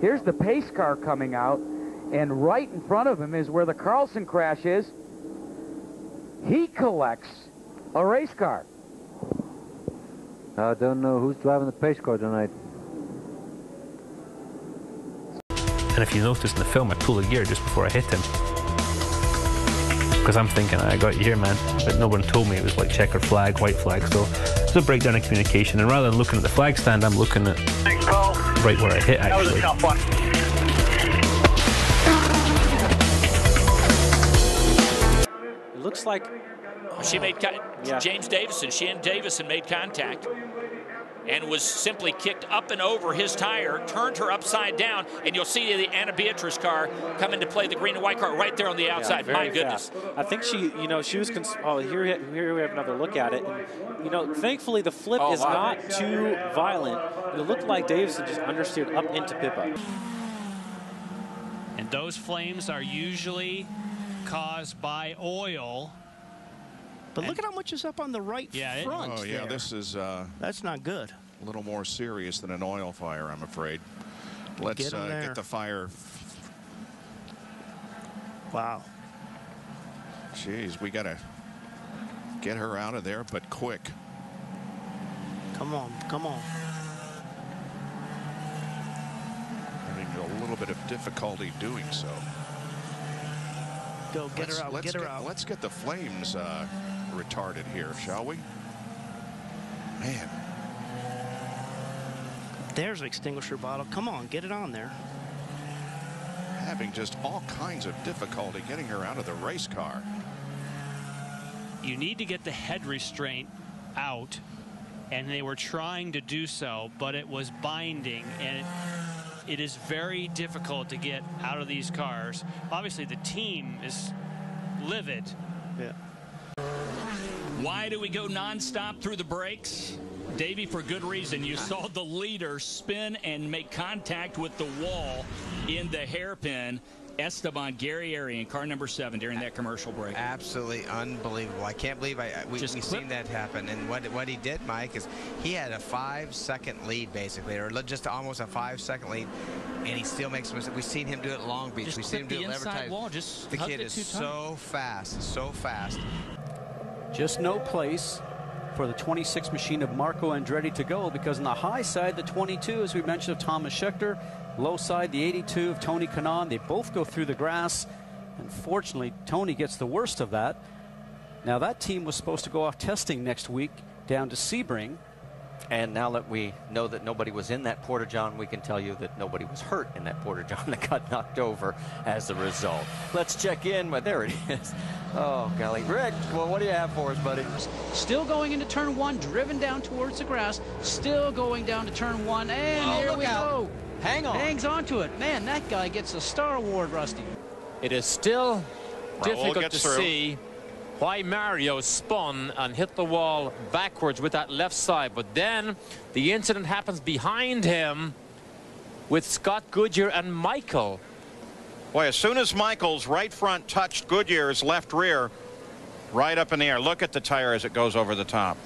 Here's the pace car coming out, and right in front of him is where the Carlson crash is. He collects a race car. I don't know who's driving the pace car tonight. And if you notice in the film, I pull a gear just before I hit him. Because I'm thinking, I got you here, man. But no one told me it was like checkered flag, white flag. So it's a breakdown in communication. And rather than looking at the flag stand, I'm looking at right where I hit, actually. That was a tough one. It looks like she made James Davison. She and Davison made contact and was simply kicked up and over his tire, turned her upside down, and you'll see the Anna Beatrice car come into play, the green and white car right there on the outside. My goodness. Fast. I think she, she was, oh, here we have another look at it. And, thankfully the flip is not too violent. It looked like Davison just understeered up into Pippa. And those flames are usually caused by oil. But look at how much is up on the right front. Oh, yeah, this is that's not good. A little more serious than an oil fire, I'm afraid. Let's get the fire. Wow. Jeez, we got to get her out of there, but quick. Come on, come on. Having a little bit of difficulty doing so. Go, get her out, get her out. Let's get the flames retarded here, shall we? Man. There's an extinguisher bottle. Come on, get it on there. Having just all kinds of difficulty getting her out of the race car. You need to get the head restraint out, and they were trying to do so, but it was binding, and it is very difficult to get out of these cars. Obviously, the team is livid. Yeah. Why do we go nonstop through the brakes? Davey, for good reason. You saw the leader spin and make contact with the wall in the hairpin. Esteban Guerrieri in car number 7 during that commercial break. Absolutely unbelievable. I can't believe we've seen that happen. And what he did, Mike, is he had a 5-second lead, basically, or just almost a 5-second lead, and he still makes a mistake. We've seen him do it at Long Beach. We've seen him do it every wall. The kid is so fast, so fast. Just no place for the 26 machine of Marco Andretti to go, because on the high side, the 22, as we mentioned, of Thomas Schechter, low side, the 82 of Tony Kanaan. They both go through the grass. Unfortunately, Tony gets the worst of that. Now, that team was supposed to go off testing next week down to Sebring. And now that we know that nobody was in that Porta-John, we can tell you that nobody was hurt in that Porta-John that got knocked over as a result. Let's check in. Well, there it is. Oh, golly. Rick, well, what do you have for us, buddy? Still going into turn 1, driven down towards the grass. Still going down to turn 1, and here we go. Hang on. Hangs on to it. Man, that guy gets a Star Award, Rusty. It is still difficult to see why Mario spun and hit the wall backwards with that left side. But then the incident happens behind him with Scott Goodyear and Michael. Boy, as soon as Michael's right front touched Goodyear's left rear, right up in the air. Look at the tire as it goes over the top.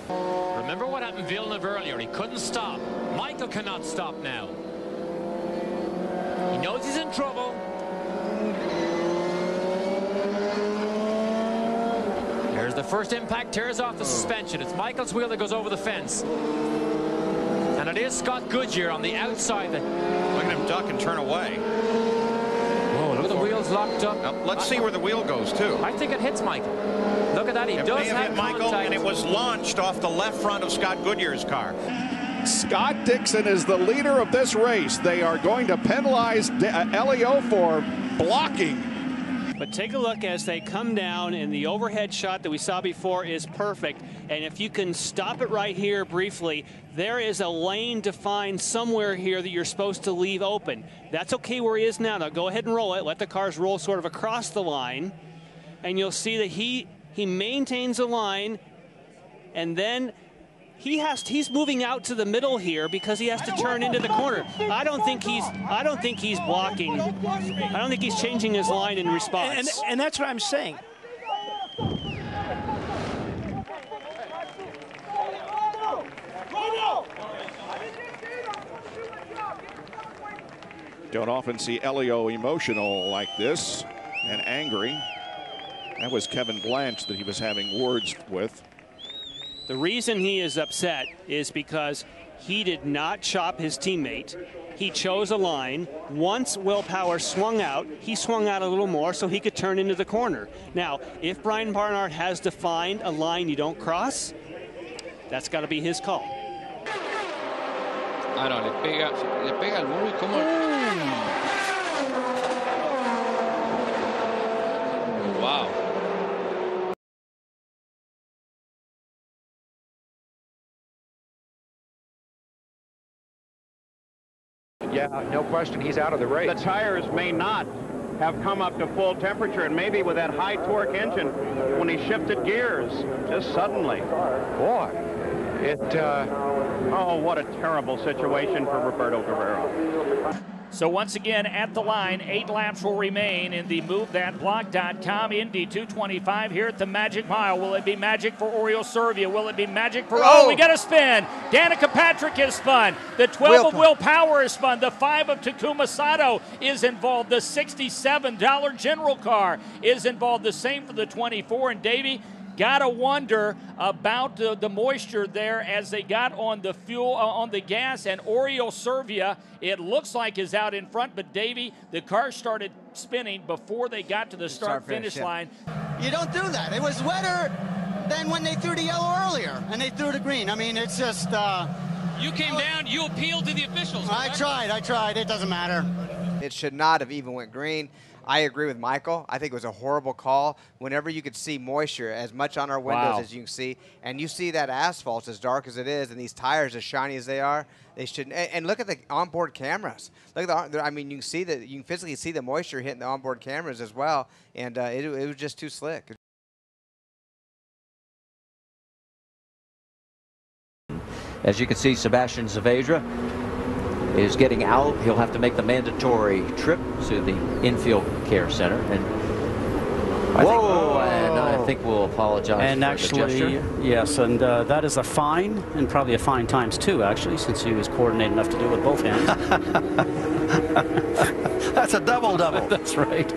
Remember what happened Villeneuve earlier? He couldn't stop. Michael cannot stop now. He knows he's in trouble. There's the first impact, tears off the suspension. It's Michael's wheel that goes over the fence. And it is Scott Goodyear on the outside. Look at him duck and turn away. Oh, look at the wheels locked up. Now, let's see where the wheel goes, too. I think it hits Michael. Look at that. He does have hit Michael, contact. and it was launched off the left front of Scott Goodyear's car. Scott Dixon is the leader of this race. They are going to penalize Elio for blocking. But take a look as they come down, and the overhead shot that we saw before is perfect. And if you can stop it right here briefly, there is a lane defined somewhere here that you're supposed to leave open. That's okay where he is now. Now go ahead and roll it. Let the cars roll sort of across the line. And you'll see that he maintains a line, and then he's moving out to the middle here because he has to turn into the corner. I don't think he's blocking. I don't think he's changing his line in response. And that's what I'm saying. Don't often see Elio emotional like this and angry. That was Kevin Blanche that he was having words with. The reason he is upset is because he did not chop his teammate. He chose a line. Once Will Power swung out, he swung out a little more so he could turn into the corner. Now, if Brian Barnhart has defined a line you don't cross, that's got to be his call. Ah, no, le pega al muro y como... Wow. Yeah, no question, he's out of the race. The tires may not have come up to full temperature, and maybe with that high torque engine, when he shifted gears, just suddenly. Boy, oh, what a terrible situation for Roberto Guerrero. So once again, at the line, 8 laps will remain in the MoveThatBlock.com Indy 225 here at the Magic Mile. Will it be magic for Oriol Servia? Will it be magic for... Oh, we got a spin. Danica Patrick is spun. The 12 of Will Power is spun. The 5 of Takuma Sato is involved. The $67 General Car is involved. The same for the 24. And Davey, gotta wonder about the moisture there as they got on the fuel, on the gas, and Oriol Servia, it looks like is out in front, but Davey, the car started spinning before they got to the start-finish line. You don't do that. It was wetter than when they threw the yellow earlier, and they threw the green. I mean, it's just... you came down, you appealed to the officials. I tried. It doesn't matter. It should not have even went green. I agree with Michael. I think it was a horrible call. Whenever you could see moisture as much on our windows as you can see, and you see that asphalt as dark as it is, and these tires as shiny as they are, they shouldn't. And look at the onboard cameras. Look at the. I mean, you can see that. You can physically see the moisture hitting the onboard cameras as well, and it was just too slick. As you can see, Sebastian Saavedra is getting out. He'll have to make the mandatory trip to the infield care center. And I think we'll apologize and for actually, the gesture. Yes, and that is a fine, and probably a fine times two, actually, since he was coordinated enough to do it with both hands. That's a double-double. That's right.